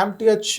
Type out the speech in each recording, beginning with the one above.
MTH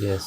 yes.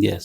yes.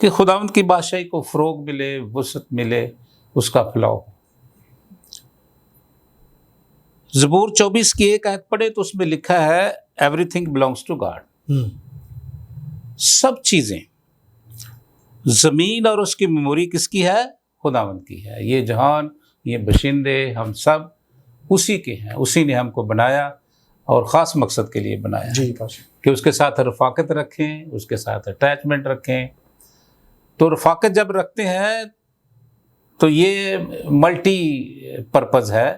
کہ خداوند کی بادشاہی کو فروغ ملے، وسعت ملے، اس کا پھیلاؤ ہو۔ زبور 24 کی ایک آیت پڑھے تو اس میں لکھا ہے everything belongs to God, سب چیزیں، زمین اور اس کی میموری کس کی ہے؟ خداوند کی ہے۔ یہ جہان، یہ بشندے، ہم سب اسی کے ہیں، اسی نے ہم کو بنایا اور خاص مقصد کے لیے بنایا جی کہ اس کے ساتھ رفاقت رکھیں، اس کے ساتھ اٹیچمنٹ رکھیں۔ تو رفاقت جب رکھتے ہیں تو یہ ملٹی پرپز ہے۔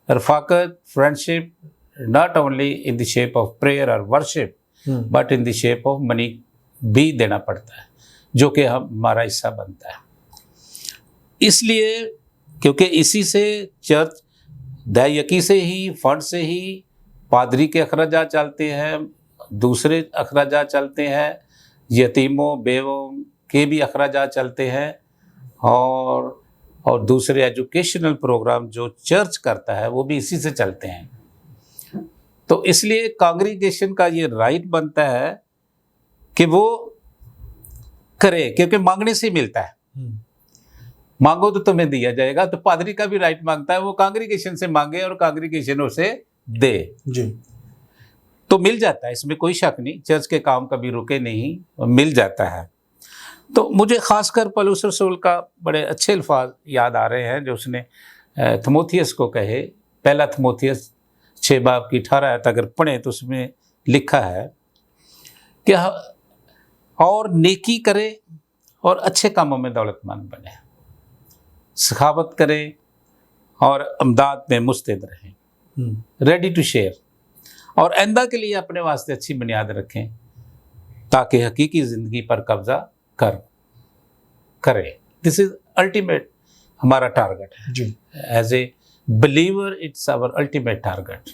رفاقت، friendship not only in the shape of prayer اور worship but in the shape of money بھی دینا پڑتا ہے، جو کہ ہمارا حصہ بنتا ہے۔ اس لیے کیونکہ اسی سے چرچ دائیکی سے ہی، فنڈ سے ہی پادری کے اخراجات چلتے ہیں، دوسرے اخراجات چلتے ہیں، یتیموں بیووں کے بھی اخراجات چلتے ہیں، اور دوسرے ایجوکیشنل پروگرام جو چرچ کرتا ہے وہ بھی اسی سے چلتے ہیں۔ تو اس لیے کانگریگیشن کا یہ رائٹ بنتا ہے کہ وہ کرے، کیونکہ مانگنے سے ملتا ہے۔ مانگو تو تمہیں دیا جائے گا، تو پادری کا بھی رائٹ مانگتا ہے وہ کانگریگیشن سے مانگے اور کانگریگیشن اسے دے، جی تو مل جاتا ہے، اس میں کوئی شک نہیں، چرچ کے کام کبھی رکے نہیں، مل جاتا ہے۔ تو مجھے خاص کر پولس رسول کا بڑے اچھے الفاظ یاد آ رہے ہیں جو اس نے تھموتھیوس کو کہے۔ پہلا تھموتھیوس 6 باب کی 18 آیت اگر پڑھیں تو اس میں لکھا ہے کہ اور نیکی کرے اور اچھے کاموں میں دولت مند بنے، سخاوت کرے اور امداد میں مستعد رہیں، ریڈی ٹو شیئر، اور آئندہ کے لیے اپنے واسطے اچھی بنیاد رکھیں تاکہ حقیقی زندگی پر قبضہ کرے۔ دس از الٹیمیٹ ہمارا ٹارگٹ ہے جی as a believer, it's our ultimate target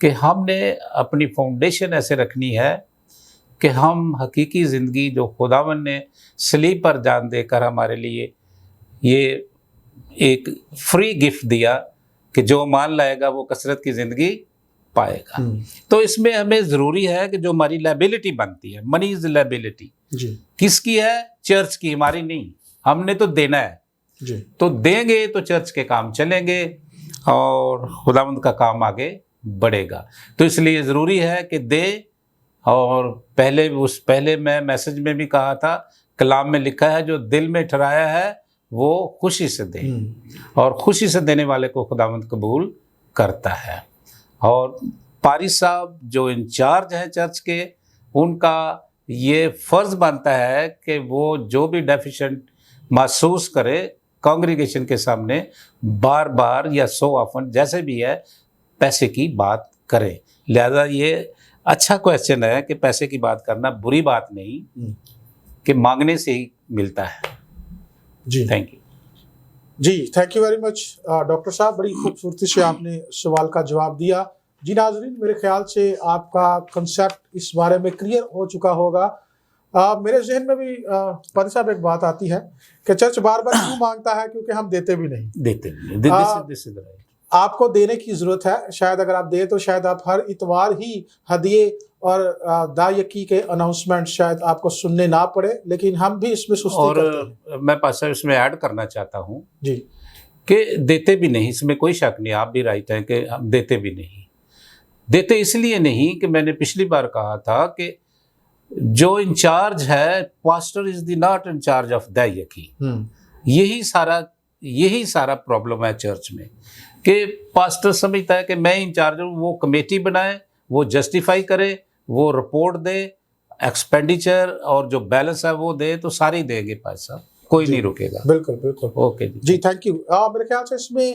کہ ہم نے اپنی فاؤنڈیشن ایسے رکھنی ہے کہ ہم حقیقی زندگی جو خداوند نے صلیب پر جان دے کر ہمارے لیے یہ ایک فری گفٹ دیا کہ جو مان لائے گا وہ کثرت کی زندگی پائے گا۔ تو اس میں ہمیں ضروری ہے کہ جو ہماری لائبلٹی بنتی ہے، منی از لائبلٹی، جی کس کی ہے؟ چرچ کی، ہماری نہیں۔ ہم نے تو دینا ہے، جی تو دیں گے تو چرچ کے کام چلیں گے اور خداوند کا کام آگے بڑھے گا۔ تو اس لیے ضروری ہے کہ دے، اور پہلے میں میسج میں بھی کہا تھا، کلام میں لکھا ہے جو دل میں ٹھہرایا ہے وہ خوشی سے دے، اور خوشی سے دینے والے کو خداوند قبول کرتا ہے۔ اور پاری صاحب جو انچارج ہیں چرچ کے، ان کا یہ فرض بنتا ہے کہ وہ جو بھی ڈیفیشنٹ محسوس کرے کانگریگیشن کے سامنے بار بار یا سو آفن جیسے بھی ہے پیسے کی بات کرے۔ لہذا یہ اچھا کویسچن ہے کہ پیسے کی بات کرنا بری بات نہیں، کہ مانگنے سے ہی ملتا ہے۔ جی تھینک یو۔ جی thank you very much doctor صاحب، بڑی خوبصورتی سے آپ نے سوال کا جواب دیا۔ جی ناظرین، میرے خیال سے آپ کا کنسیپٹ اس بارے میں کلیئر ہو چکا ہوگا۔ میرے ذہن میں بھی پادری صاحب ایک بات آتی ہے کہ چرچ بار بار کیوں مانگتا ہے؟ کیونکہ ہم دیتے بھی نہیں۔ آپ کو دینے کی ضرورت ہے، شاید اگر آپ دیں تو شاید آپ ہر اتوار ہی ہدیے اور دائیکی کے اناؤنسمنٹ شاید آپ کو سننے نہ پڑے، لیکن ہم بھی اس میں سستی کرتے ہیں۔ اور میں پاسا اس میں ایڈ کرنا چاہتا ہوں جی کہ دیتے بھی نہیں، اس میں کوئی شک نہیں، آپ بھی رائٹ ہیں کہ ہم دیتے بھی نہیں۔ دیتے اس لیے نہیں کہ میں نے پچھلی بار کہا تھا کہ جو انچارج ہے، pastor is the not in charge of دائیکی۔ یہی سارا پرابلم ہے چرچ میں کہ پاسٹر سمجھتا ہے کہ میں انچارج ہوں، وہ کمیٹی بنائے، وہ جسٹیفائی کرے، وہ رپورٹ دے، ایکسپینڈیچر اور جو بیلنس ہے وہ دے، تو سارے دیں گے پیسہ، کوئی نہیں رکے گا۔ بالکل بالکل۔ اوکے جی تھینک یو۔ میرے خیال سے اس میں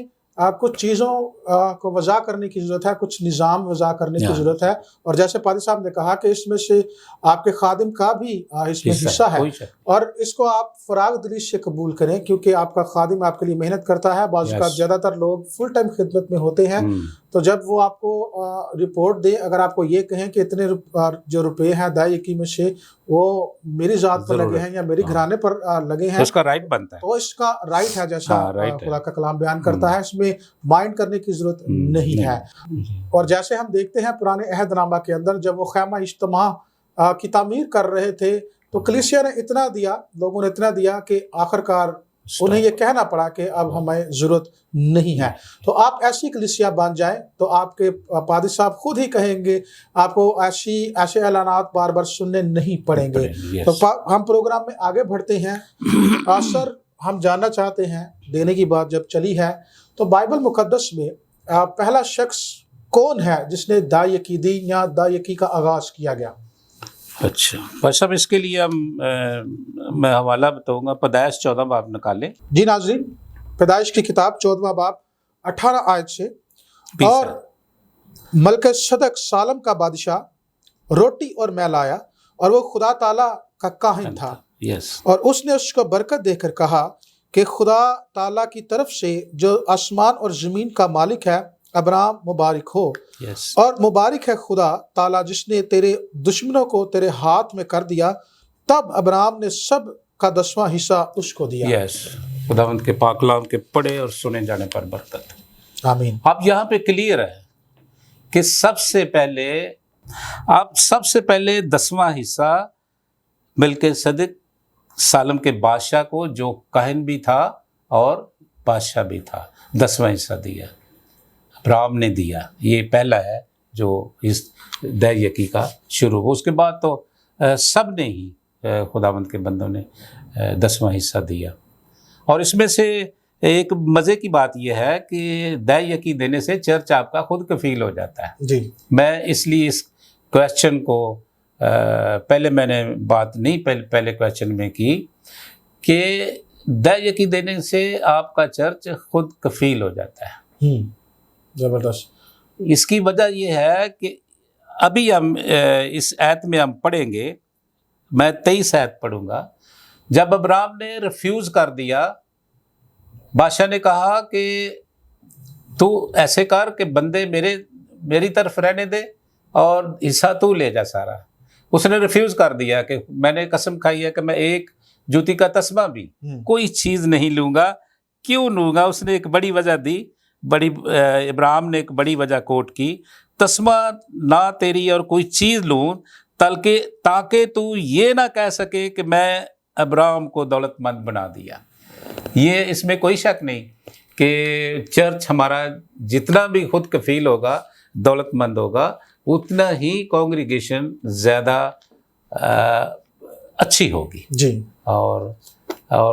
کچھ چیزوں کو وضع کرنے کی ضرورت ہے، کچھ نظام وضع کرنے کی ضرورت ہے، اور جیسے پادری صاحب نے کہا کہ اس میں سے آپ کے خادم کا بھی اس میں حصہ ہے، اور اس کو آپ فراغ دلی سے قبول کریں، کیونکہ آپ کا خادم آپ کے لیے محنت کرتا ہے۔ بعض اوقات زیادہ تر لوگ فل ٹائم خدمت میں ہوتے ہیں، تو جب وہ آپ کو رپورٹ دیں، اگر آپ کو یہ کہیں کہ اتنے جو روپے ہیں دائیکی میں سے وہ میری ذات پر لگے ہیں یا میری گھرانے پر لگے ہیں، اس کا رائٹ بنتا ہے، تو اس کا رائٹ ہے، جیسا خدا کا کلام بیان کرتا ہے، اس میں مائنڈ کرنے کی ضرورت نہیں ہے۔ اور جیسے ہم دیکھتے ہیں پرانے عہد نامہ کے اندر، جب وہ خیمہ اجتماع کی تعمیر کر رہے تھے تو کلیسیا نے اتنا دیا، لوگوں نے اتنا دیا کہ آخرکار انہیں یہ کہنا پڑا کہ اب ہمیں ضرورت نہیں ہے۔ تو آپ ایسی کلیسیا بن جائیں تو آپ کے پادری صاحب خود ہی کہیں گے، آپ کو ایسے اعلانات بار بار سننے نہیں پڑیں گے۔ تو ہم پروگرام میں آگے بڑھتے ہیں۔ سر، ہم جاننا چاہتے ہیں، دینے کی بات جب چلی ہے تو بائبل مقدس میں پہلا شخص کون ہے جس نے دایقیدی یا دایقی کا آغاز کیا گیا؟ اچھا بھائی صاحب، اس کے لیے میں حوالہ بتاؤں گا، پیدائش 14 باب نکالیں۔ جی ناظرین، پیدائش کی کتاب 14واں باب 18 آیت سے، اور ملک صدق سالم کا بادشاہ روٹی اور میں لایا، اور وہ خدا تعالیٰ کا کاہن تھا، اور اس نے اس کو برکت دے کر کہا کہ خدا تعالیٰ کی طرف سے جو آسمان اور زمین کا مالک ہے، ابراہم مبارک ہو، اور مبارک ہے خدا تعالیٰ جس نے تیرے دشمنوں کو تیرے ہاتھ میں کر دیا۔ تب ابراہم نے سب کا 10واں حصہ اس کو دیا۔ خداوند کے پاک کلام کے پڑھے اور سنے جانے پر برکت۔ آمین۔ اب یہاں پہ کلیئر ہے کہ سب سے پہلے 10واں حصہ ملک صدق سالم کے بادشاہ کو، جو کاہن بھی تھا اور بادشاہ بھی تھا، 10واں حصہ دیا، ابراہم نے دیا۔ یہ پہلا ہے جو اس دایقی کا شروع ہو۔ اس کے بعد تو سب نے ہی خداوند کے بندوں نے 10واں حصہ دیا۔ اور اس میں سے ایک مزے کی بات یہ ہے کہ دایقی دینے سے چرچ آپ کا خود کفیل ہو جاتا ہے۔ جی، میں اس لیے اس کویسچن کو پہلے میں نے بات نہیں پہلے کویسچن میں کی کہ دایقی دینے سے آپ کا چرچ خود کفیل ہو جاتا ہے۔ زبردست۔ اس کی وجہ یہ ہے کہ ابھی ہم اس آیت میں ہم پڑھیں گے، میں 23 آیت پڑھوں گا۔ جب ابراہم نے ریفیوز کر دیا، بادشاہ نے کہا کہ تو ایسے کر کہ بندے میری طرف رہنے دے اور حصہ تو لے جا سارا۔ اس نے ریفیوز کر دیا کہ میں نے قسم کھائی ہے کہ میں ایک جوتی کا تسمہ بھی کوئی چیز نہیں لوں گا۔ کیوں لوں گا؟ اس نے ایک بڑی وجہ دی، ابراہم نے ایک بڑی وجہ کوٹ کی، تسمہ نہ تیری اور کوئی چیز لوں تاکہ تو یہ نہ کہہ سکے کہ میں ابراہم کو دولت مند بنا دیا۔ یہ اس میں کوئی شک نہیں کہ چرچ ہمارا جتنا بھی خود کفیل ہوگا، دولت مند ہوگا، اتنا ہی کانگریگیشن زیادہ اچھی ہوگی، جی، اور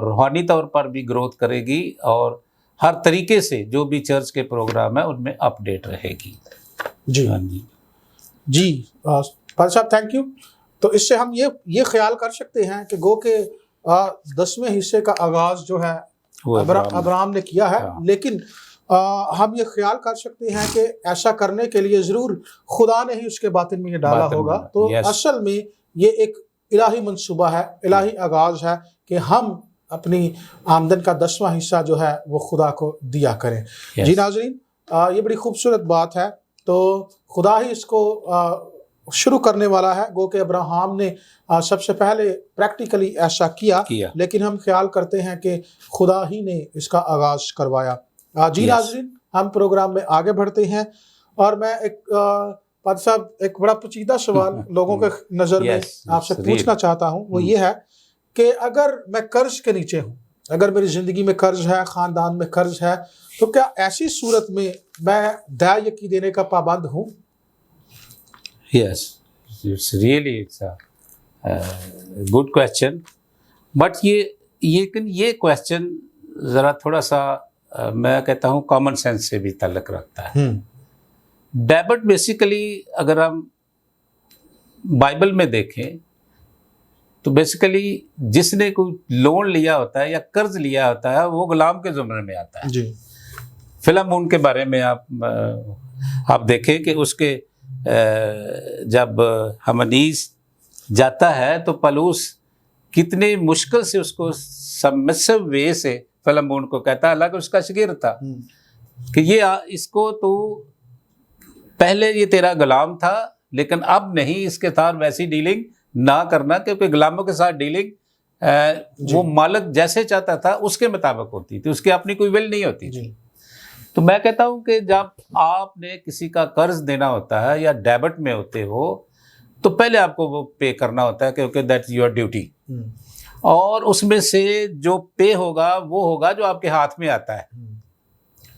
روحانی طور پر بھی گروتھ کرے گی، اور ہر طریقے سے جو بھی چرچ کے پروگرام ہے ان میں اپ ڈیٹ رہے گی۔ جی جی پادری صاحب، تھینک یو۔ تو اس سے ہم یہ خیال کر سکتے ہیں کہ گو کہ 10ویں حصے کا آغاز جو ہے ابراہم نے کیا ہے، لیکن ہم یہ خیال کر سکتے ہیں کہ ایسا کرنے کے لیے ضرور خدا نے ہی اس کے باطن میں یہ ڈالا ہوگا۔ تو اصل میں یہ ایک الہی منصوبہ ہے، الہی آغاز ہے کہ ہم اپنی آمدن کا 10واں حصہ جو ہے وہ خدا کو دیا کریں۔ جی ناظرین، یہ بڑی خوبصورت بات ہے۔ تو خدا ہی اس کو شروع کرنے والا ہے، گو کہ ابراہم نے سب سے پہلے پریکٹیکلی ایسا کیا، لیکن ہم خیال کرتے ہیں کہ خدا ہی نے اس کا آغاز کروایا۔ جی ناظرین، ہم پروگرام میں آگے بڑھتے ہیں، اور میں پادری صاحب ایک بڑا پیچیدہ سوال لوگوں کے نظر میں آپ سے پوچھنا چاہتا ہوں، وہ یہ ہے کہ اگر میں قرض کے نیچے ہوں، اگر میری زندگی میں قرض ہے، خاندان میں قرض ہے، تو کیا ایسی صورت میں دایقی دینے کا پابند ہوں؟ Yes, it's a good question. But یہ کویسچن ذرا تھوڑا سا میں کہتا ہوں کامن سینس سے بھی تعلق رکھتا ہے۔ ڈیبٹ بیسیکلی اگر ہم بائبل میں دیکھیں تو بیسیکلی جس نے کوئی لون لیا ہوتا ہے یا قرض لیا ہوتا ہے وہ غلام کے زمرے میں آتا ہے۔ جی، فلمون کے بارے میں آپ دیکھیں کہ اس کے جب حمنیس جاتا ہے تو پلوس کتنے مشکل سے اس کو سبمسو وے سے فلمون کو کہتا ہے، حالانکہ اس کا شاگرد تھا، کہ یہ اس کو تو پہلے یہ تیرا غلام تھا لیکن اب نہیں، اس کے ساتھ ویسی ڈیلنگ نہ کرنا، کیونکہ غلاموں کے ساتھ ڈیلنگ وہ مالک جیسے چاہتا تھا اس کے مطابق ہوتی تھی، اس کی اپنی کوئی ول نہیں ہوتی تھی۔ تو میں کہتا ہوں کہ جب آپ نے کسی کا قرض دینا ہوتا ہے یا ڈیبٹ میں ہوتے ہو تو پہلے آپ کو وہ پے کرنا ہوتا ہے کیونکہ دیٹ یور ڈیوٹی، اور اس میں سے جو پے ہوگا وہ ہوگا جو آپ کے ہاتھ میں آتا ہے۔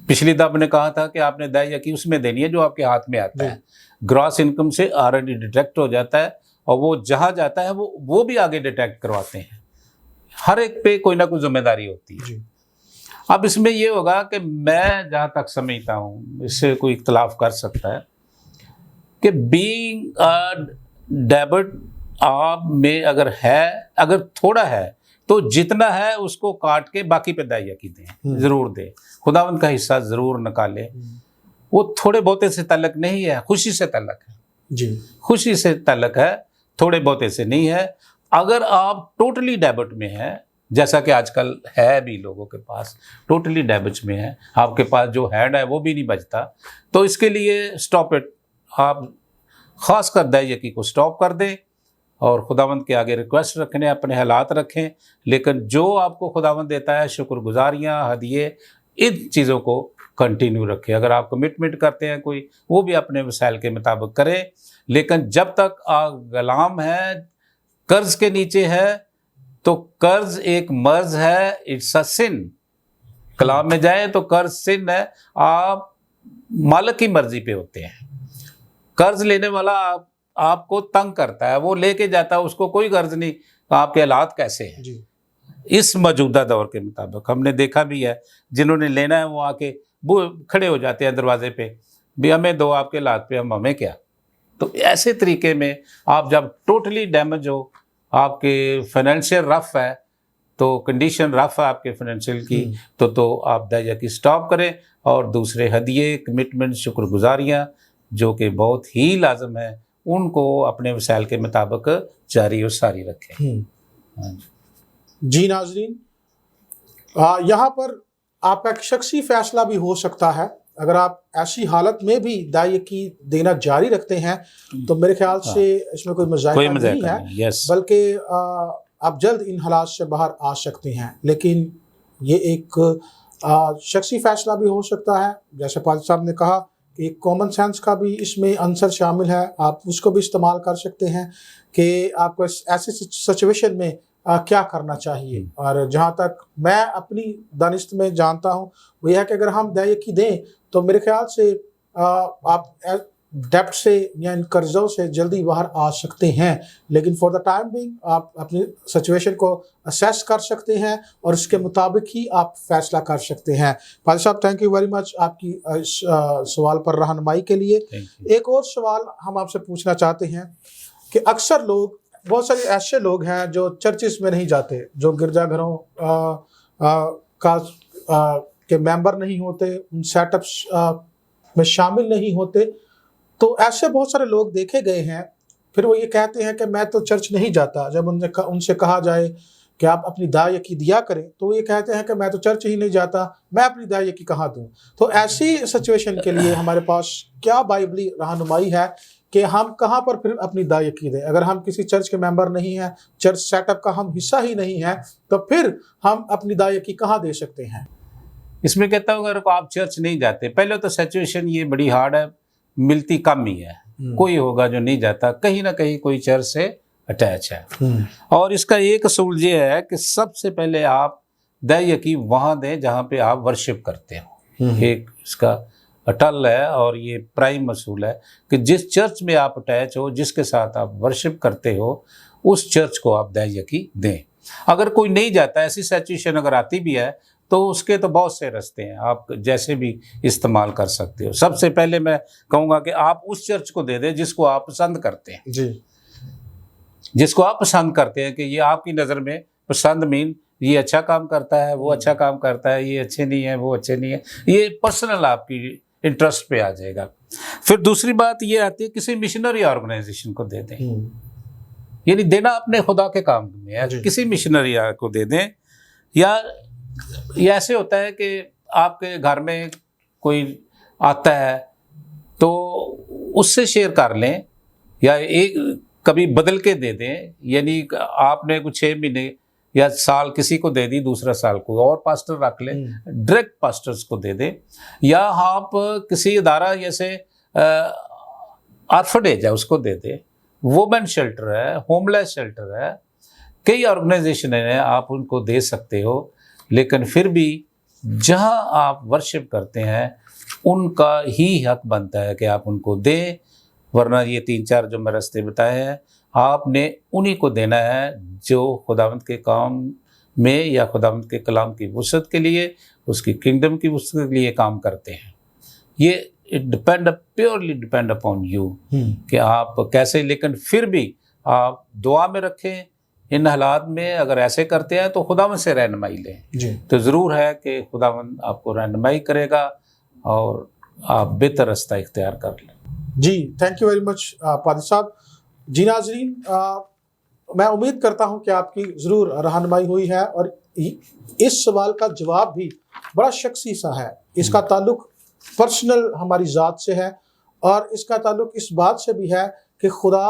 پچھلی دفعہ میں نے کہا تھا کہ آپ نے دائیا کی اس میں دینی ہے جو آپ کے ہاتھ میں آتا ہے، گراس انکم سے آلریڈی ڈیٹیکٹ ہو جاتا ہے، اور وہ جہاں جاتا ہے وہ بھی آگے ڈیٹیکٹ کرواتے ہیں۔ ہر ایک پہ کوئی نہ کوئی ذمہ داری ہوتی ہے۔ اب اس میں یہ ہوگا کہ میں جہاں تک سمجھتا ہوں، اس سے کوئی اختلاف کر سکتا ہے کہ بینگ ڈیبٹ آپ میں اگر تھوڑا ہے تو جتنا ہے اس کو کاٹ کے باقی پہ دائیا کی دیں، ضرور دیں، خداوند کا حصہ ضرور نکالے۔ وہ تھوڑے بہتے سے تعلق نہیں ہے، خوشی سے تعلق ہے، خوشی سے تعلق ہے، تھوڑے بہتے سے نہیں ہے۔ اگر آپ ٹوٹلی ڈیبٹ میں ہیں، جیسا کہ آج کل ہے بھی لوگوں کے پاس، ٹوٹلی ڈیبٹ میں ہے، آپ کے پاس جو ہینڈ ہے وہ بھی نہیں بچتا، تو اس کے لیے سٹاپ اٹ، آپ خاص کر دائیکی کو سٹاپ کر دیں اور خداوند کے آگے ریکویسٹ رکھنے، اپنے حالات رکھیں، لیکن جو آپ کو خداوند دیتا ہے، شکر گزاریاں، ہدیے، ان چیزوں کو کنٹینیو رکھیں۔ اگر آپ کمٹمنٹ کرتے ہیں کوئی، وہ بھی اپنے وسائل کے مطابق کریں، لیکن جب تک آپ غلام ہیں، قرض کے نیچے ہے، تو قرض ایک مرض ہے، اٹس اے سن۔ کلام میں جائیں تو قرض سن ہے، آپ مالک کی مرضی پہ ہوتے ہیں۔ قرض لینے والا آپ کو تنگ کرتا ہے، وہ لے کے جاتا ہے، اس کو کوئی غرض نہیں آپ کے حالات کیسے ہیں۔ اس موجودہ دور کے مطابق ہم نے دیکھا بھی ہے، جنہوں نے لینا ہے وہ آ کے وہ کھڑے ہو جاتے ہیں دروازے پہ، بھی ہمیں دو آپ کے حالات پہ، ہمیں کیا۔ تو ایسے طریقے میں آپ جب ٹوٹلی ڈیمیج ہو، آپ کے فائنینشیل رف ہے، تو کنڈیشن رف ہے آپ کے فائنینشیل کی، تو آپ دائیا کی سٹاپ کریں، اور دوسرے ہدیے، کمٹمنٹ، شکر گزاریاں جو کہ بہت ہی لازم ہے، ان کو اپنے وسائل کے مطابق جاری اور ساری رکھیں۔ جی ناظرین، یہاں پر آپ کا ایک شخصی فیصلہ بھی ہو سکتا ہے۔ اگر آپ ایسی حالت میں بھی دائیکی دینا جاری رکھتے ہیں تو میرے خیال سے اس میں کوئی مذائقہ نہیں ہے، بلکہ آپ جلد ان حالات سے باہر آ سکتے ہیں۔ لیکن یہ ایک شخصی فیصلہ بھی ہو سکتا ہے، جیسے پادری صاحب نے کہا کہ ایک کامن سینس کا بھی اس میں عنصر شامل ہے، آپ اس کو بھی استعمال کر سکتے ہیں کہ آپ کو ایسی سچویشن میں کیا کرنا چاہیے۔ اور جہاں تک میں اپنی دانست میں جانتا ہوں وہ یہ ہے کہ اگر ہم دائیکی دیں تو میرے خیال سے آپ ڈیبٹ سے یا ان قرضوں سے جلدی باہر آ سکتے ہیں، لیکن فار دا ٹائم بینگ آپ اپنی سچویشن کو اسیس کر سکتے ہیں اور اس کے مطابق ہی آپ فیصلہ کر سکتے ہیں۔ پادری صاحب تھینک یو ویری مچ آپ کی سوال پر رہنمائی کے لیے۔ ایک اور سوال ہم آپ سے پوچھنا چاہتے ہیں کہ اکثر لوگ، بہت سارے ایسے لوگ ہیں جو چرچز میں نہیں جاتے، جو گرجا گھروں کے ممبر نہیں ہوتے، ان سیٹ اپس میں شامل نہیں ہوتے، تو ایسے بہت سارے لوگ دیکھے گئے ہیں۔ پھر وہ یہ کہتے ہیں کہ میں تو چرچ نہیں جاتا۔ جب ان سے کہا جائے کہ آپ اپنی دائیکی دیا کریں تو وہ یہ کہتے ہیں کہ میں تو چرچ ہی نہیں جاتا، میں اپنی دائیکی کہاں دوں۔ تو ایسی سچویشن کے لیے ہمارے پاس کیا بائبلی رہنمائی ہے کہ ہم کہاں پر پھر اپنی دائیکی دیں؟ اگر ہم کسی چرچ کے ممبر نہیں ہیں، چرچ سیٹ اپ کا ہم حصہ ہی نہیں ہے، تو پھر ہم اپنی دائیکی کہاں دے سکتے ہیں؟ اس میں کہتا ہوں اگر آپ چرچ نہیں جاتے، پہلے تو سچویشن یہ بڑی ہارڈ ہے، ملتی کم ہی ہے، کوئی ہوگا جو نہیں جاتا، کہیں نہ کہیں کوئی چرچ سے اٹیچ ہے۔ اور اس کا ایک اصول یہ ہے کہ سب سے پہلے آپ دائیکی وہاں دیں جہاں پہ آپ ورشپ کرتے ہو۔ ایک اس کا اٹل ہے اور یہ پرائم اصول ہے کہ جس چرچ میں آپ اٹیچ ہو، جس کے ساتھ آپ ورشپ کرتے ہو، اس چرچ کو آپ دائیکی دیں۔ اگر کوئی نہیں جاتا، ایسی سچویشن اگر آتی بھی ہے تو اس کے تو بہت سے رستے ہیں، آپ جیسے بھی استعمال کر سکتے ہو۔ سب سے پہلے میں کہوں گا کہ آپ اس چرچ کو دے دیں جس کو آپ پسند کرتے ہیں، جس کو آپ پسند کرتے ہیں کہ یہ آپ کی نظر میں پسند مین یہ اچھا کام کرتا ہے، وہ اچھا کام کرتا ہے، یہ اچھے نہیں ہے، وہ اچھے نہیں ہے، یہ پرسنل آپ کی انٹرسٹ پہ آ جائے گا۔ پھر دوسری بات یہ آتی ہے کسی مشنری آرگنائزیشن کو دے دیں، یعنی دینا اپنے خدا کے کام میں ہے، کسی مشنری کو دے دیں۔ یا یہ ایسے ہوتا ہے کہ آپ کے گھر میں کوئی آتا ہے تو اس سے شیئر کر لیں، یا ایک کبھی بدل کے دے دیں، یعنی آپ نے کچھ 6 مہینے یا سال کسی کو دے دی، دوسرا سال کو اور پاسٹر رکھ لیں، ڈائریکٹ پاسٹرز کو دے دیں۔ یا آپ کسی ادارہ جیسے آرفنیج ہے اس کو دے دیں، وومن شیلٹر ہے, ہوم لیس شیلٹر ہے, کئی آرگنائزیشن ہیں, آپ ان کو دے سکتے ہو. لیکن پھر بھی جہاں آپ ورشپ کرتے ہیں ان کا ہی حق بنتا ہے کہ آپ ان کو دیں, ورنہ یہ 3-4 جو میں راستے بتائے ہیں آپ نے انہی کو دینا ہے جو خداوند کے کام میں یا خداوند کے کلام کی وسعت کے لیے, اس کی کنگڈم کی وسعت کے لیے کام کرتے ہیں. یہ پیورلی ڈپینڈ اپون یو کہ آپ کیسے, لیکن پھر بھی آپ دعا میں رکھیں. ان حالات میں اگر ایسے کرتے ہیں تو خداوند سے رہنمائی لیں. تو ضرور ہے کہ خداوند آپ کو رہنمائی کرے گا اور آپ بہتر راستہ اختیار کر لیں. جی تھینک یو ویری مچ پادری صاحب. جی ناظرین, میں امید کرتا ہوں کہ آپ کی ضرور رہنمائی ہوئی ہے, اور اس سوال کا جواب بھی بڑا شخصی سا ہے. اس کا تعلق پرسنل ہماری ذات سے ہے, اور اس کا تعلق اس بات سے بھی ہے کہ خدا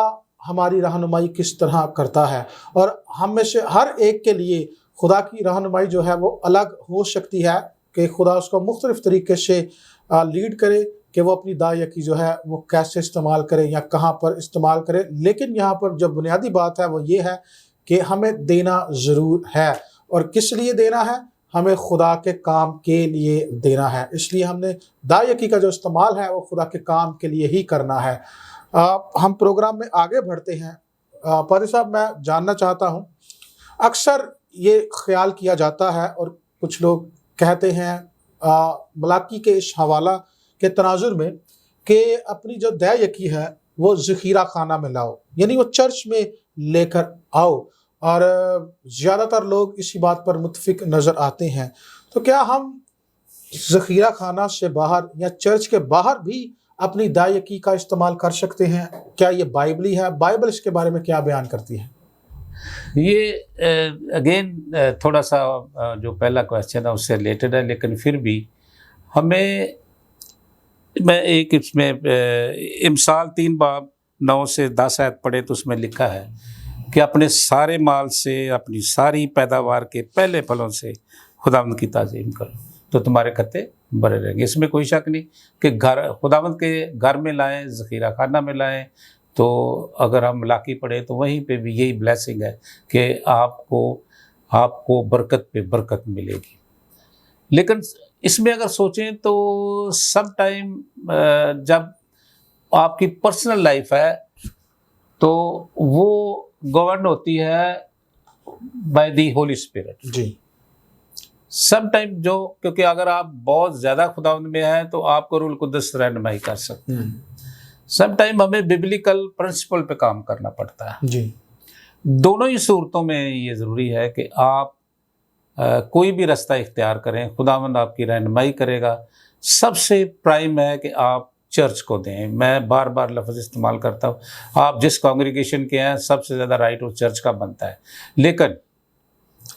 ہماری رہنمائی کس طرح کرتا ہے, اور ہم میں سے ہر ایک کے لیے خدا کی رہنمائی جو ہے وہ الگ ہو سکتی ہے کہ خدا اس کو مختلف طریقے سے لیڈ کرے کہ وہ اپنی داعیکی جو ہے وہ کیسے استعمال کرے یا کہاں پر استعمال کرے. لیکن یہاں پر جو بنیادی بات ہے وہ یہ ہے کہ ہمیں دینا ضرور ہے, اور کس لیے دینا ہے؟ ہمیں خدا کے کام کے لیے دینا ہے. اس لیے ہم نے داعیکی کا جو استعمال ہے وہ خدا کے کام کے لیے ہی کرنا ہے. ہم پروگرام میں آگے بڑھتے ہیں. پادری صاحب, میں جاننا چاہتا ہوں, اکثر یہ خیال کیا جاتا ہے اور کچھ لوگ کہتے ہیں ملاکی کے اس حوالہ کے تناظر میں کہ اپنی جو داعیکی ہے وہ ذخیرہ خانہ میں لاؤ, یعنی وہ چرچ میں لے کر آؤ, اور زیادہ تر لوگ اسی بات پر متفق نظر آتے ہیں. تو کیا ہم ذخیرہ خانہ سے باہر یا چرچ کے باہر بھی اپنی داعیکی کا استعمال کر سکتے ہیں؟ کیا یہ بائبلی ہے؟ بائبل اس کے بارے میں کیا بیان کرتی ہے؟ یہ اگین تھوڑا سا جو پہلا کویسچن ہے اس سے ریلیٹڈ ہے, لیکن پھر بھی ہمیں, میں ایک اس میں امثال 3:9-10 آیت پڑھے تو اس میں لکھا ہے کہ اپنے سارے مال سے, اپنی ساری پیداوار کے پہلے پھلوں سے خداوند کی تعظیم کرو تو تمہارے کھتے بھرے رہیں گے. اس میں کوئی شک نہیں کہ خداوند کے گھر میں لائیں, ذخیرہ خانہ میں لائیں. تو اگر ہم ملاکی پڑھیں تو وہیں پہ بھی یہی بلیسنگ ہے کہ آپ کو برکت پہ برکت ملے گی. لیکن اس میں اگر سوچیں تو سم ٹائم جب آپ کی پرسنل لائف ہے تو وہ گورن ہوتی ہے بائی دی ہولی اسپرٹ. جی سم ٹائم کیونکہ اگر آپ بہت زیادہ خداوند میں ہیں تو آپ کو روح القدس رہنمائی کر سکتے ہیں. سم ٹائم ہمیں ببلیکل پرنسپل پہ کام کرنا پڑتا ہے. جی دونوں ہی صورتوں میں یہ ضروری ہے کہ آپ کوئی بھی راستہ اختیار کریں, خداوند آپ کی رہنمائی کرے گا. سب سے پرائم ہے کہ آپ چرچ کو دیں. میں بار بار لفظ استعمال کرتا ہوں, آپ جس کانگریگیشن کے ہیں سب سے زیادہ رائٹ اس چرچ کا بنتا ہے. لیکن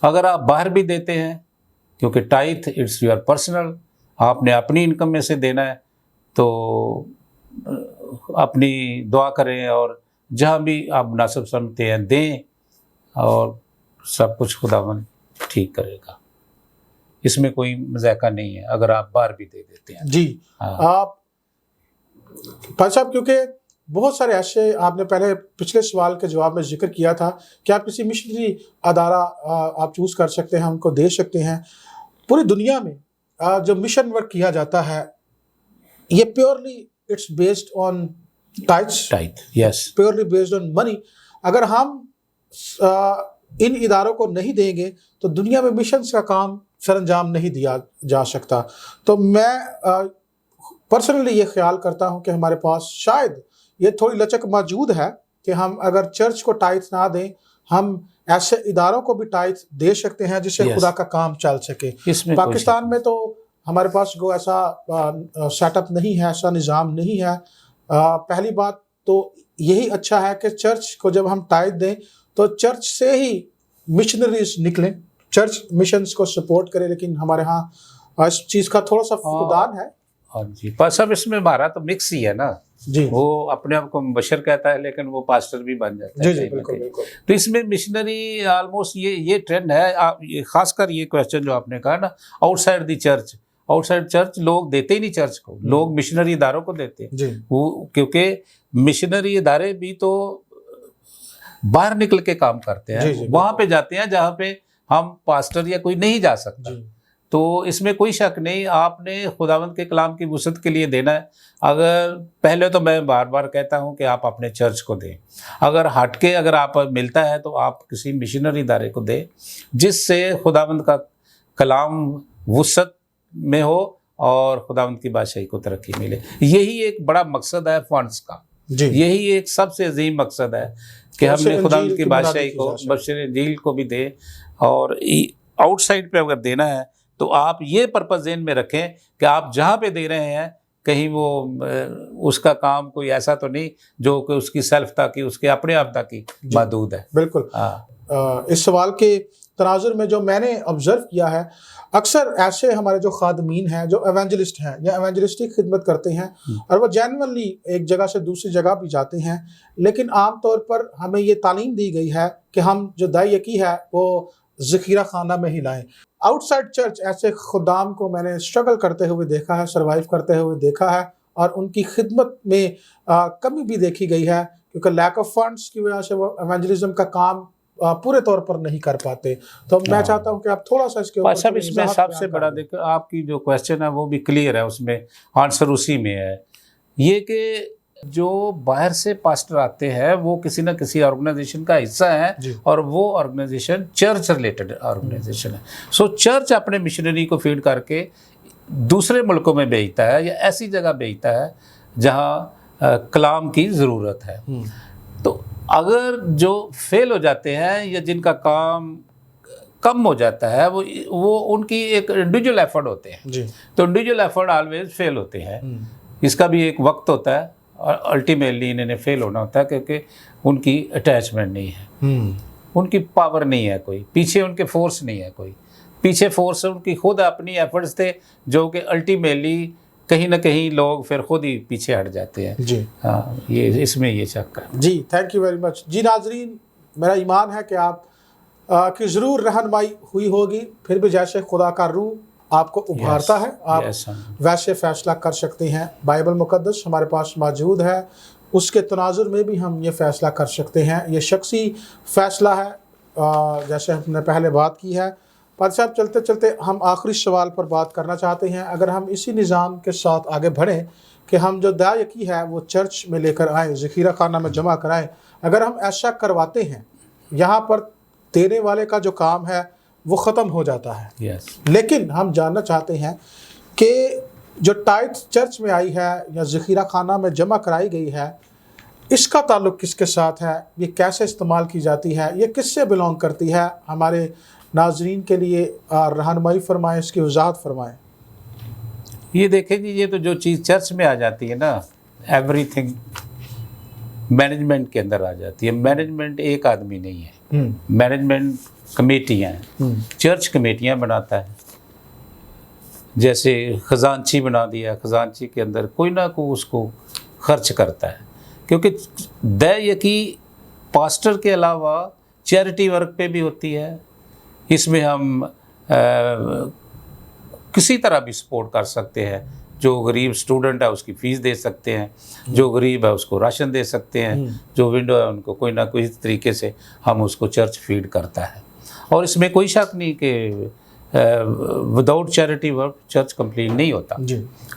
اگر آپ باہر بھی دیتے ہیں, کیونکہ ٹائتھ اٹس یور پرسنل, آپ نے اپنی انکم میں سے دینا ہے, تو اپنی دعا کریں اور جہاں بھی آپ مناسب سمجھتے ہیں دیں, اور سب کچھ خداوند ٹھیک کرے گا. اس میں کوئی مذائقہ نہیں ہے اگر آپ باہر بھی دے دیتے ہیں. جی آپ بھائی صاحب, کیونکہ بہت سارے ایسے, آپ نے پہلے پچھلے سوال کے جواب میں ذکر کیا تھا کہ آپ کسی مشنری ادارہ آپ چوز کر سکتے ہیں, ان کو دے سکتے ہیں. پوری دنیا میں جو مشن ورک کیا جاتا ہے یہ purely it's based on tithe, yes, purely based on money. اگر ہم ان اداروں کو نہیں دیں گے تو دنیا میں مشنز کا کام سر انجام نہیں دیا جا سکتا. تو میں پرسنلی یہ خیال کرتا ہوں کہ ہمارے پاس شاید یہ تھوڑی لچک موجود ہے کہ ہم اگر چرچ کو ٹائتھ نہ دیں, ہم ایسے اداروں کو بھی ٹائتھ دے سکتے ہیں جس سے خدا کا کام چل سکے. پاکستان میں تو ہمارے پاس ایسا سیٹ اپ نہیں ہے, ایسا نظام نہیں ہے. پہلی بات تو یہی اچھا ہے کہ چرچ کو جب ہم ٹائتھ دیں تو چرچ سے ہی مشنریز نکلیں, چرچ مشنز کو سپورٹ کرے. لیکن ہمارے ہاں اس چیز کا تھوڑا سا فقدان ہے. ہاں جی, سب اس میں ہمارا تو مکس ہی ہے نا. جی, وہ اپنے آپ کو مبشر کہتا ہے لیکن وہ پاسٹر بھی بن جاتا ہے. جی جی بالکل بالکل. تو اس میں مشنری آلموسٹ یہ ٹرینڈ ہے. خاص کر یہ کویسچن جو آپ نے کہا نا, آؤٹ سائڈ دی چرچ, آؤٹ سائڈ چرچ لوگ دیتے ہی نہیں چرچ کو, لوگ مشنری اداروں کو دیتے ہیں. جی, وہ کیونکہ مشنری ادارے بھی تو باہر نکل کے کام کرتے ہیں, جی وہاں پہ جاتے ہیں جہاں پہ ہم پاسٹر یا کوئی نہیں جا سکتا. تو اس میں کوئی شک نہیں, آپ نے خداوند کے کلام کی وسعت کے لیے دینا ہے. اگر پہلے تو میں بار بار کہتا ہوں کہ آپ اپنے چرچ کو دیں, اگر ہٹ کے اگر آپ ملتا ہے تو آپ کسی مشنری ادارے کو دیں جس سے خداوند کا کلام وسعت میں ہو اور خداوند کی بادشاہی کو ترقی ملے. یہی ایک بڑا مقصد ہے فنڈز کا, یہی ایک سب سے عظیم مقصد ہے کہ ہم نے خداوند کی بادشاہی کو بشر انجیل کو بھی دیں. اور آؤٹ سائڈ پہ اگر دینا ہے تو آپ یہ پرپس ذہن میں رکھیں کہ آپ جہاں پہ دے رہے ہیں کہیں وہ اس کا کام کوئی ایسا تو نہیں جو کہ اس کی سیلف تک اس کے اپنے آپ تک ہی محدود ہے. بالکل. اس سوال کے تناظر میں جو میں نے آبزرو کیا ہے, اکثر ایسے ہمارے جو خادمین ہیں جو ایونجلسٹ ہیں یا ایونجلسٹک خدمت کرتے ہیں اور وہ جینورلی ایک جگہ سے دوسری جگہ بھی جاتے ہیں, لیکن عام طور پر ہمیں یہ تعلیم دی گئی ہے کہ ہم جو دائی یکی ہے وہ ذخیرہ خانہ میں ہی لائیں. آؤٹ سائڈ چرچ ایسے خدام کو میں نے اسٹرگل کرتے ہوئے دیکھا ہے, سروائیو کرتے ہوئے دیکھا ہے, اور ان کی خدمت میں کمی بھی دیکھی گئی ہے کیونکہ لیک آف فنڈس کی وجہ سے وہ ایونجلزم کا کام پورے طور پر نہیں کر پاتے. تو میں چاہتا ہوں کہ آپ تھوڑا سا اس کے اوپر اس میں سب سے بڑا دیکھو آپ کی جو کویسچن ہے وہ بھی کلیئر ہے, اس میں آنسر اسی میں ہے. یہ کہ جو باہر سے پاسٹر آتے ہیں وہ کسی نہ کسی آرگنائزیشن کا حصہ ہے اور وہ آرگنائزیشن چرچ ریلیٹڈ آرگنائزیشن ہے. سو چرچ اپنے مشنری کو فیڈ کر کے دوسرے ملکوں میں بھیجتا ہے یا ایسی جگہ بھیجتا ہے جہاں کلام کی ضرورت ہے. تو اگر جو فیل ہو جاتے ہیں یا جن کا کام کم ہو جاتا ہے وہ ان کی ایک انڈیویجول ایفرٹ ہوتے ہیں, تو انڈیویجول ایفرٹ آلویز فیل ہوتے ہیں. اس کا بھی ایک وقت ہوتا ہے اور الٹیمیٹلی انہیں فیل ہونا ہوتا ہے کیونکہ ان کی اٹیچمنٹ نہیں ہے, ان کی پاور نہیں ہے, کوئی پیچھے ان کے فورس نہیں ہے, کوئی پیچھے فورس ان کی خود اپنی ایفرٹس تھے جو کہ الٹیمیٹلی کہیں نہ کہیں لوگ پھر خود ہی پیچھے ہٹ جاتے ہیں. جی ہاں, یہ اس میں یہ شک ہے. جی تھینک یو ویری مچ. جی ناظرین, میرا ایمان ہے کہ آپ کی ضرور رہنمائی ہوئی ہوگی, پھر بھی جیسے خدا کا روح آپ کو ابھارتا ہے آپ ویسے فیصلہ کر سکتے ہیں. بائبل مقدس ہمارے پاس موجود ہے, اس کے تناظر میں بھی ہم یہ فیصلہ کر سکتے ہیں. یہ شخصی فیصلہ ہے, جیسے ہم نے پہلے بات کی ہے. پادری صاحب چلتے چلتے ہم آخری سوال پر بات کرنا چاہتے ہیں. اگر ہم اسی نظام کے ساتھ آگے بڑھیں کہ ہم جو دائی یکی ہے وہ چرچ میں لے کر آئیں, ذخیرہ خانہ میں جمع کرائیں, اگر ہم ایسا کرواتے ہیں یہاں پر دینے والے کا جو کام ہے وہ ختم ہو جاتا ہے. لیکن ہم جاننا چاہتے ہیں کہ جو ٹائٹ چرچ میں آئی ہے یا ذخیرہ خانہ میں جمع کرائی گئی ہے, اس کا تعلق کس کے ساتھ ہے, یہ کیسے استعمال کی جاتی ہے, یہ کس سے بلونگ کرتی ہے؟ ہمارے ناظرین کے لیے رہنمائی فرمائیں, اس کی وضاحت فرمائیں. یہ دیکھیں جی, یہ تو جو چیز چرچ میں آ جاتی ہے نا, ایوری تھنگ مینجمنٹ کے اندر آ جاتی ہے. مینجمنٹ ایک آدمی نہیں ہے, مینجمنٹ کمیٹیاں ہیں, چرچ کمیٹیاں بناتا ہے. جیسے خزانچی بنا دیا, خزانچی کے اندر کوئی نہ کوئی اس کو خرچ کرتا ہے, کیونکہ دائی یکی پاسٹر کے علاوہ چیریٹی ورک پہ بھی ہوتی ہے. اس میں ہم کسی طرح بھی سپورٹ کر سکتے ہیں. جو غریب اسٹوڈنٹ ہے اس کی فیس دے سکتے ہیں, جو غریب ہے اس کو راشن دے سکتے ہیں, جو ونڈو ہے ان کو کوئی نہ کوئی طریقے سے ہم اس کو چرچ فیڈ کرتا ہے. اور اس میں کوئی شک نہیں کہ without charity work church complete نہیں ہوتا.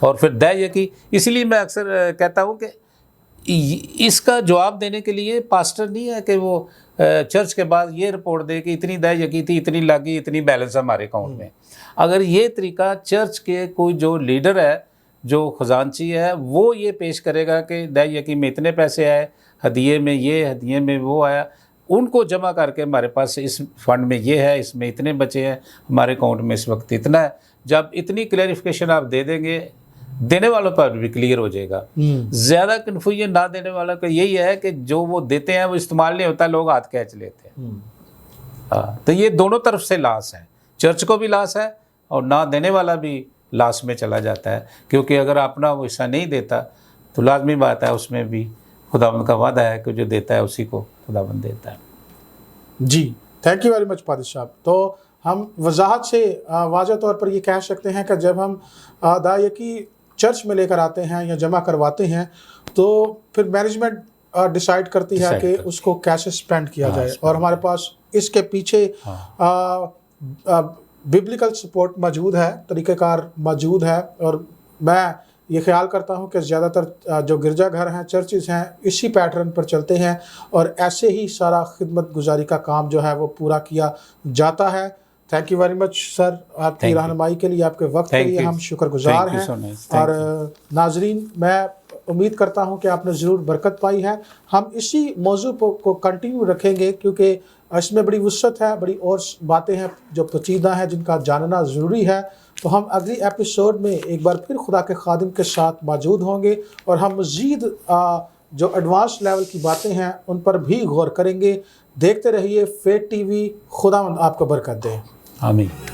اور پھر دائی یکی, اسی لیے میں اکثر کہتا ہوں کہ اس کا جواب دینے کے لیے پاسٹر نہیں ہے کہ وہ چرچ کے بعد یہ رپورٹ دے کہ اتنی دائی یکی تھی, اتنی لگی, اتنی بیلنس ہمارے اکاؤنٹ میں. اگر یہ طریقہ چرچ کے کوئی جو لیڈر ہے, جو خزانچی ہے, وہ یہ پیش کرے گا کہ دائی یکی میں اتنے پیسے آئے, ہدیے میں یہ, ہدیے میں وہ آیا, ان کو جمع کر کے ہمارے پاس اس فنڈ میں یہ ہے, اس میں اتنے بچے ہیں, ہمارے اکاؤنٹ میں اس وقت اتنا ہے. جب اتنی کلیریفیکیشن آپ دے دیں گے, دینے والوں پر بھی کلیئر ہو جائے گا. زیادہ کنفیوژن نہ دینے والا کا یہی ہے کہ جو وہ دیتے ہیں وہ استعمال نہیں ہوتا, لوگ ہاتھ کھینچ لیتے ہیں. تو یہ دونوں طرف سے لاس ہے, چرچ کو بھی لاس ہے اور نہ دینے والا بھی لاس میں چلا جاتا ہے. کیونکہ اگر اپنا وہ حصہ نہیں دیتا تو لازمی بات ہے اس میں بھی خداوند کا وعدہ ہے کہ جو دیتا ہے اسی کو خداوند دیتا ہے. جی تھینک یو ویری مچ پادری صاحب. تو ہم وضاحت سے واضح طور پر یہ کہہ سکتے ہیں کہ جب ہم دائی یکی چرچ میں لے کر آتے ہیں یا جمع کرواتے ہیں تو پھر مینجمنٹ ڈیسائیڈ کرتی ہے Decide کہ کرتی اس کو کیسے اسپینڈ کیا ہاں، جائے، spend اور ہمارے پاس اس کے پیچھے ہاں ببلیکل سپورٹ موجود ہے، طریقہ کار موجود ہے، اور میں یہ خیال کرتا ہوں کہ زیادہ تر جو گرجا گھر ہیں، چرچز ہیں، اسی پیٹرن پر چلتے ہیں، اور ایسے ہی سارا خدمت گزاری کا کام جو ہے وہ پورا کیا جاتا ہے۔ تھینک یو ویری مچ سر، آپ کی Thank you. رہنمائی کے لیے، آپ کے وقت کے Thank لیے you. ہم شکر گزار Thank you ہیں۔ so much. Thank اور you. ناظرین، میں امید کرتا ہوں کہ آپ نے ضرور برکت پائی ہے۔ ہم اسی موضوع کو کنٹینیو رکھیں گے، کیونکہ اس میں بڑی وسعت ہے، بڑی اور باتیں ہیں جو پیچیدہ ہیں، جن کا جاننا ضروری ہے۔ تو ہم اگلی ایپیسوڈ میں ایک بار پھر خدا کے خادم کے ساتھ موجود ہوں گے، اور ہم مزید جو ایڈوانس لیول کی باتیں ہیں ان پر بھی غور کریں گے۔ دیکھتے رہیے فیتھ ٹی وی۔ خداوند آپ کو برکت دے۔ آمین۔